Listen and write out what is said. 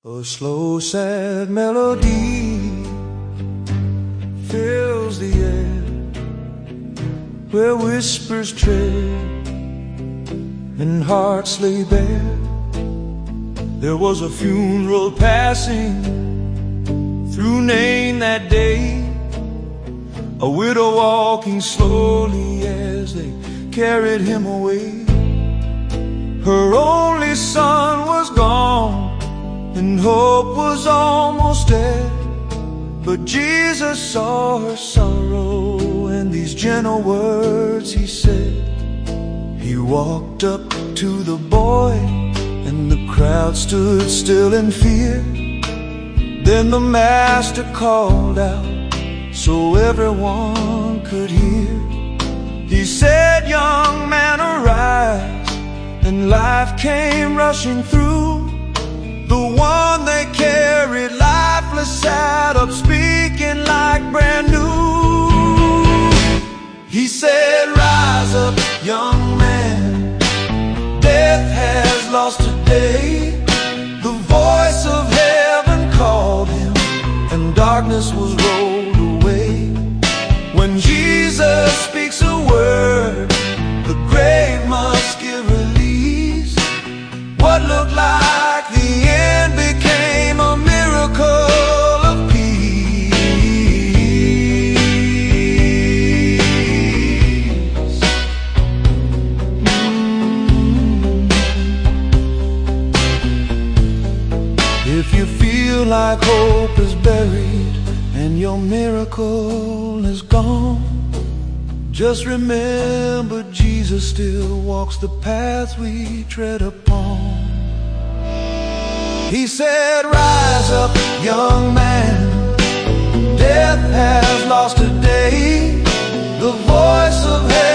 A slow, sad melody fills the air, where whispers tread and hearts lay bare. There was a funeral passing through Nain that day, a widow walking slowly as they carried him away. Her only son was gone, and hope was almost dead. But Jesus saw her sorrow, and these gentle words he said. He walked up to the boy, and the crowd stood still in fear. Then the master called out so everyone could hear. He said, "Young man, arise," and life came rushing through. The one they carried lifeless sat up, speaking like brand new. He said, "Rise up, young man, death has lost today." The voice of heaven called him, and darkness was rolled away. When Jesus speaks a word, the grave must give release. What looked like the end became a miracle of peace. If you feel like hope is buried and your miracle is gone, just remember Jesus still walks the paths we tread upon. He said, "Rise up, young man, death has lost today." The voice of heaven